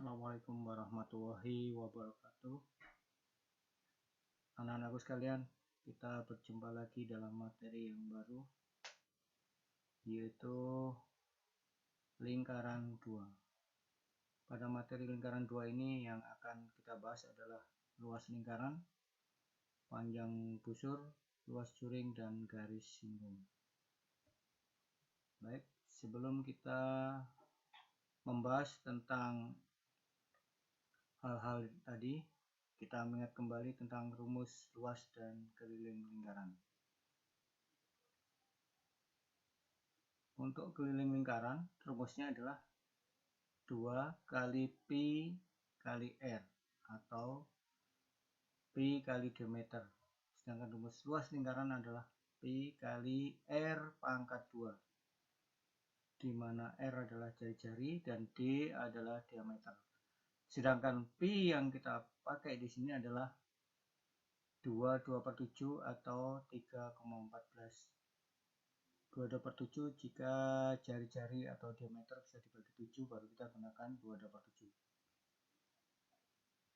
Assalamualaikum warahmatullahi wabarakatuh. Anak-anakku sekalian, kita berjumpa lagi dalam materi yang baru, yaitu lingkaran 2. Pada materi lingkaran 2 ini yang akan kita bahas adalah luas lingkaran, panjang busur, luas juring, dan garis singgung. Baik, sebelum kita membahas tentang hal-hal tadi, kita mengingat kembali tentang rumus luas dan keliling lingkaran. Untuk keliling lingkaran, rumusnya adalah 2 kali pi kali r atau pi kali diameter. Sedangkan rumus luas lingkaran adalah pi kali r pangkat 2, di mana r adalah jari-jari dan d adalah diameter. Sedangkan pi yang kita pakai di sini adalah 2/7 atau 3,14. 2/7 jika jari-jari atau diameter bisa dibagi 7, baru kita gunakan 2/7.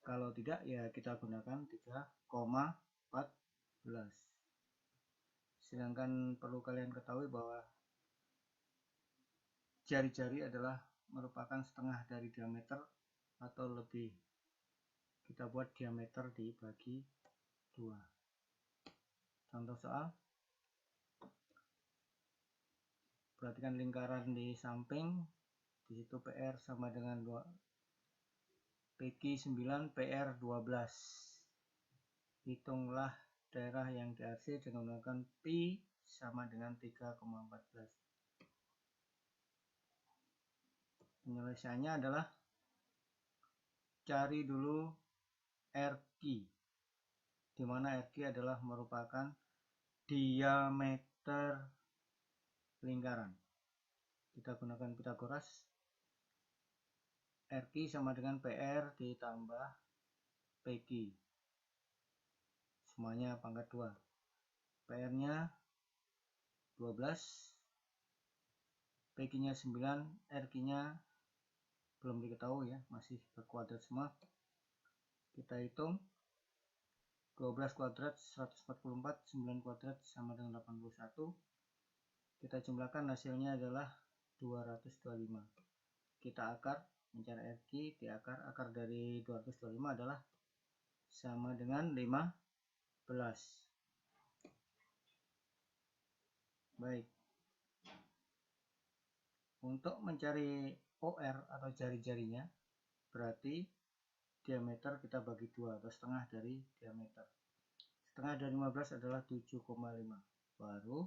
Kalau tidak, ya kita gunakan 3,14. Sedangkan perlu kalian ketahui bahwa jari-jari adalah merupakan setengah dari diameter atau lebih. Kita buat diameter dibagi 2. Contoh soal. Perhatikan lingkaran di samping, di situ PR sama dengan 2, PQ 9, PR 12. Hitunglah daerah yang diarsir dengan menggunakan pi sama dengan 3,14. Penyelesaiannya adalah cari dulu RQ, di mana RQ adalah merupakan diameter lingkaran. Kita gunakan Pitagoras. RQ sama dengan PR ditambah PQ. Semuanya pangkat 2. PR-nya 12, PQ-nya 9, RQ-nya belum diketahui ya, masih berkuadrat semua. Kita hitung 12 kuadrat 144, 9 kuadrat sama dengan 81. Kita jumlahkan, hasilnya adalah 225. Kita akar, mencari RQ di akar. Akar dari 225 adalah sama dengan 15. Baik. Untuk mencari OR atau jari-jarinya, berarti diameter kita bagi 2 atau setengah dari diameter. Setengah dari 15 adalah 7,5. Baru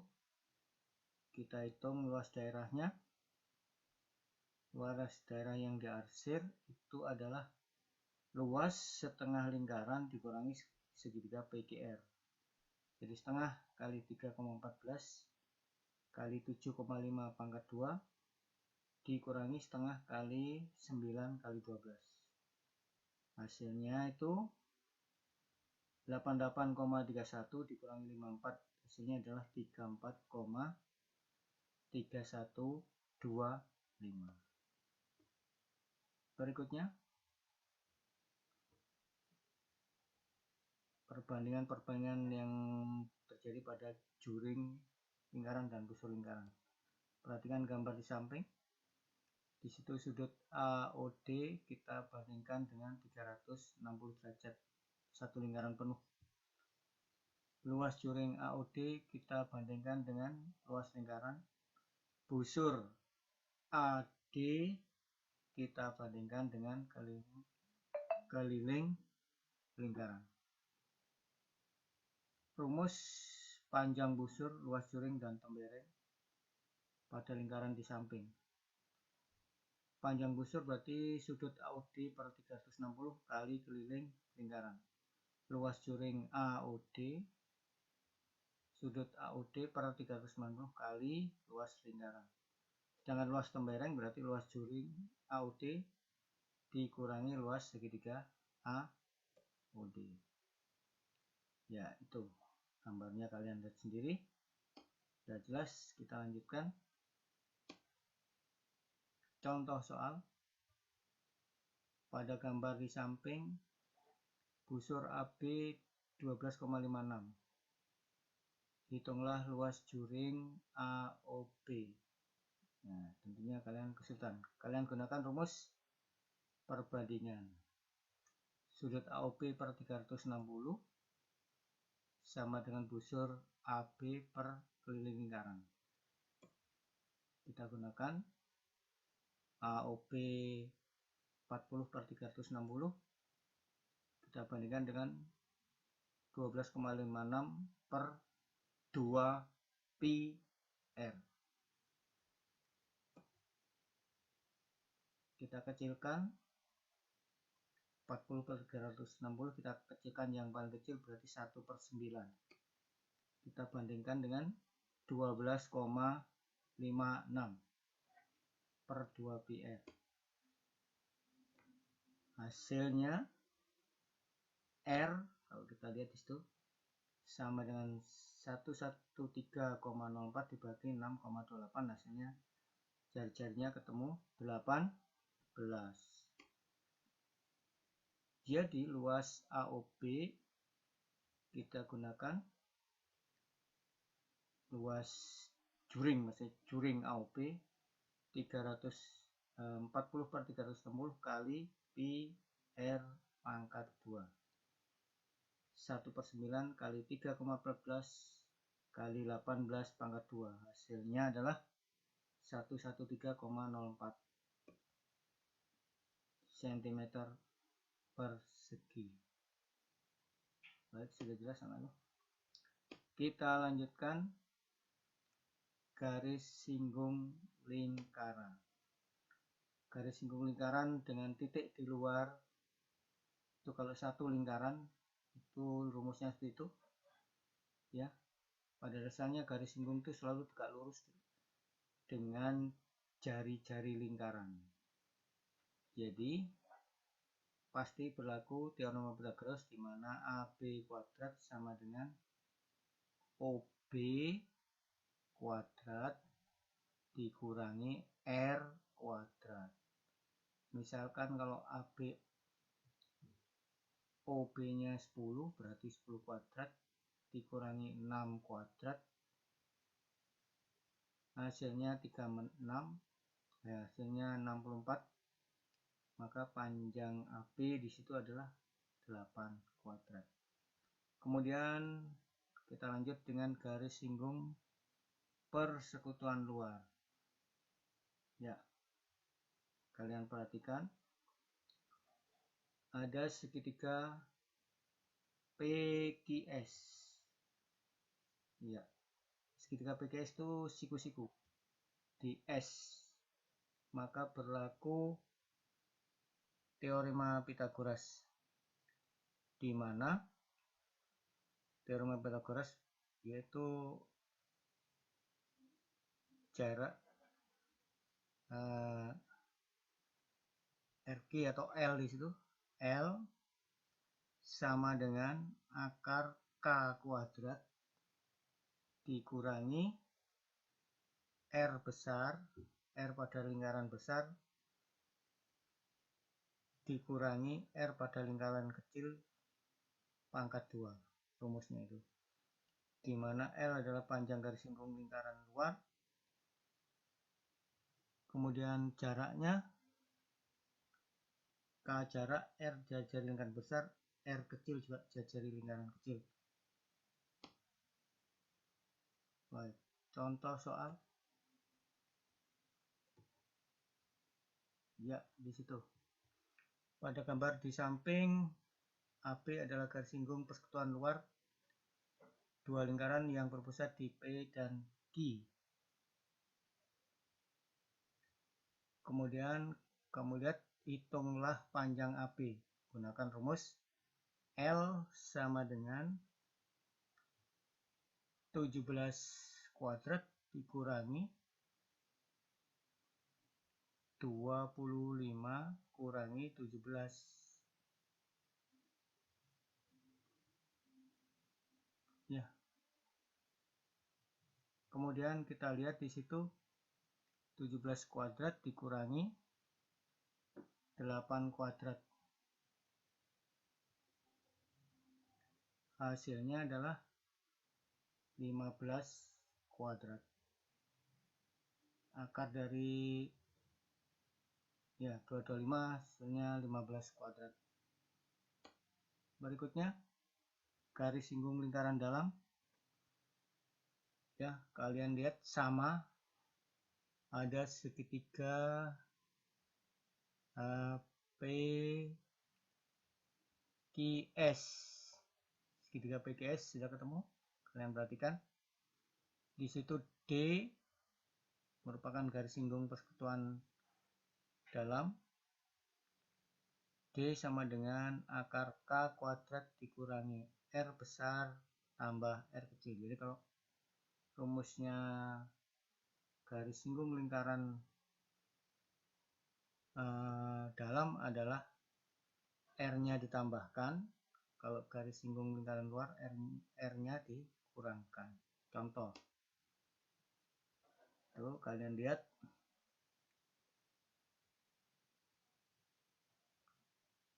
kita hitung luas daerahnya. Luas daerah yang diarsir itu adalah luas setengah lingkaran dikurangi segitiga PQR. Jadi setengah kali 3,14 kali 7,5 pangkat 2 dikurangi setengah kali 9 kali 12. Hasilnya itu 88,31 dikurangi 54. Hasilnya adalah 34,3125. Berikutnya, perbandingan yang terjadi pada juring lingkaran dan busur lingkaran. Perhatikan gambar di samping. Di situ sudut AOD kita bandingkan dengan 360 derajat, satu lingkaran penuh. Luas juring AOD kita bandingkan dengan luas lingkaran. Busur AD kita bandingkan dengan keliling lingkaran. Rumus panjang busur, luas juring, dan tembereng pada lingkaran di samping. Panjang busur berarti sudut AOD per 360 kali keliling lingkaran. Luas juring AOD, sudut AOD per 390 kali luas lingkaran. Sedangkan luas tembereng berarti luas juring AOD dikurangi luas segitiga AOD. Ya, itu gambarnya, kalian lihat sendiri. Sudah jelas, kita lanjutkan. Contoh soal. pada gambar di samping busur AB 12,56. Hitunglah luas juring AOB. Nah, tentunya kalian kesulitan. Kalian gunakan rumus perbandingan. Sudut AOB per 360 sama dengan busur AB per keliling lingkaran. Kita gunakan AOB 40 per 360. Kita bandingkan dengan 12,56 per 2 pi R. Kita kecilkan 40 per 360, kita kecilkan yang paling kecil berarti 1 per 9. Kita bandingkan dengan 12,56 per 2 pi R. Hasilnya R, kalau kita lihat di situ, sama dengan 113,04 dibagi 6,28, hasilnya jari-jarinya ketemu 18. Jadi luas AOB kita gunakan luas juring, maksudnya juring AOB 340 per 360 kali pi R pangkat 2. 1 per 9 kali 3,14 kali 18 pangkat 2. Hasilnya adalah 113,04 cm persegi. Baik, sudah jelas anak-anak. Kita lanjutkan garis singgung lingkaran. Garis singgung lingkaran dengan titik di luar itu kalau satu lingkaran itu rumusnya seperti itu ya. Pada dasarnya garis singgung itu selalu tegak lurus dengan jari-jari lingkaran. Jadi pasti berlaku teorema Pythagoras di mana AB kuadrat sama dengan OB kuadrat dikurangi R kuadrat. Misalkan kalau AB OB-nya 10 berarti 10 kuadrat dikurangi 6 kuadrat, hasilnya 36, hasilnya 64. Maka panjang AB di situ adalah 8 kuadrat. Kemudian kita lanjut dengan garis singgung persekutuan luar. Ya, kalian perhatikan ada segitiga PQS. Ya, segitiga PQS itu siku-siku di S. Maka berlaku teorema Pythagoras, di mana teorema Pythagoras yaitu jarak RQ atau L di situ, L sama dengan akar K kuadrat dikurangi R besar, R pada lingkaran besar dikurangi R pada lingkaran kecil pangkat 2. Rumusnya itu, di mana L adalah panjang garis singgung lingkaran luar, kemudian jaraknya K jarak, R jari lingkaran besar, R kecil juga jari lingkaran kecil. Baik, contoh soal. Ya, di situ. Pada gambar di samping AB adalah garis singgung persekutuan luar dua lingkaran yang berpusat di P dan Q. Kemudian kamu lihat, hitunglah panjang AB. Gunakan rumus L sama dengan 17 kuadrat dikurangi 25 kurangi 17. Ya. Kemudian kita lihat di situ 17 kuadrat dikurangi 8 kuadrat. Hasilnya adalah 15 kuadrat. Akar dari 225 hasilnya 15 kuadrat. Berikutnya garis singgung lingkaran dalam. Ya, kalian lihat sama, ada segitiga PQS. Segitiga PQS sudah ketemu. Kalian perhatikan. Di situ D merupakan garis singgung persekutuan dalam. D sama dengan akar K kuadrat dikurangi R besar tambah R kecil. Jadi kalau rumusnya garis singgung lingkaran dalam adalah R-nya ditambahkan, kalau garis singgung lingkaran luar R-nya dikurangkan. Contoh, tuh kalian lihat,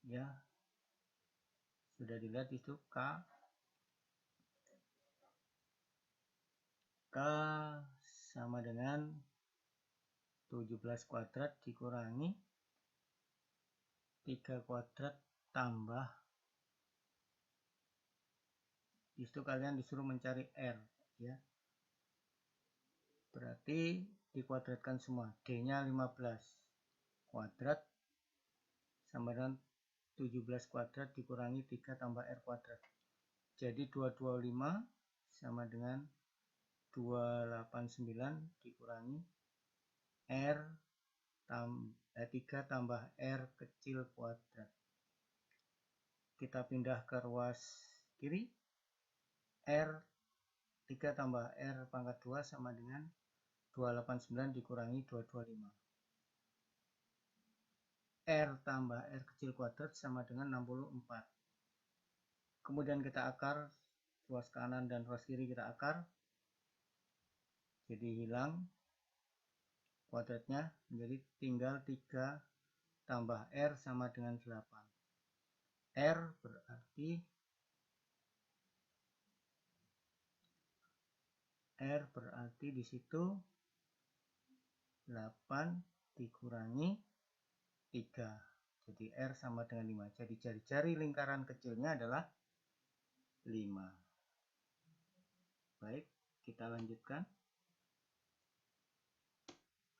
ya sudah dilihat itu K sama dengan 17 kuadrat dikurangi 3 kuadrat tambah, itu kalian disuruh mencari R, ya. Berarti dikuadratkan semua. D-nya 15 kuadrat sama dengan 17 kuadrat dikurangi 3 tambah R kuadrat. Jadi 225 sama dengan 289 dikurangi R 3 tambah R kecil kuadrat. Kita pindah ke ruas kiri. R 3 tambah R pangkat 2 sama dengan 289 dikurangi 225. R tambah R kecil kuadrat sama dengan 64. Kemudian kita akar, ruas kanan dan ruas kiri kita akar. Jadi hilang kuadratnya, menjadi tinggal 3 tambah R sama dengan 8. R berarti di situ 8 dikurangi 3. Jadi R sama dengan 5. Jadi jari-jari lingkaran kecilnya adalah 5. Baik, kita lanjutkan.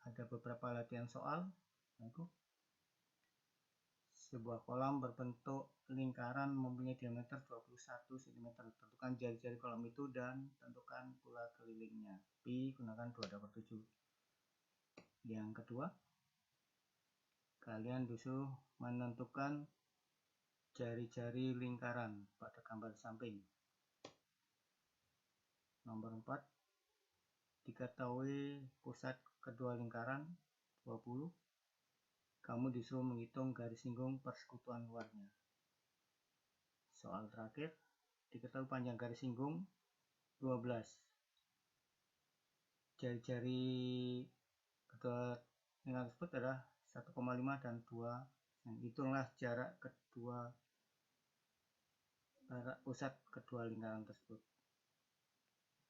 Ada beberapa latihan soal. Sebuah kolam berbentuk lingkaran mempunyai diameter 21 cm. Tentukan jari-jari kolam itu dan tentukan pula kelilingnya. Pi gunakan 2/7. Yang kedua, kalian disuruh menentukan jari-jari lingkaran pada gambar samping. Nomor 4, diketahui pusat kedua lingkaran 20. Kamu disuruh menghitung garis singgung persekutuan luarnya. Soal terakhir, diketahui panjang garis singgung 12. Jari-jari kedua lingkaran tersebut adalah 1,5 dan 2. Hitunglah jarak pusat kedua lingkaran tersebut.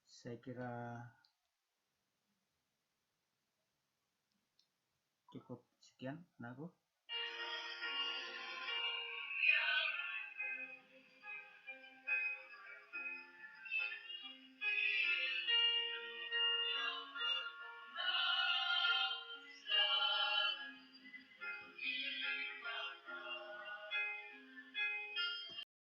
Saya kira cukup sekian, anakku.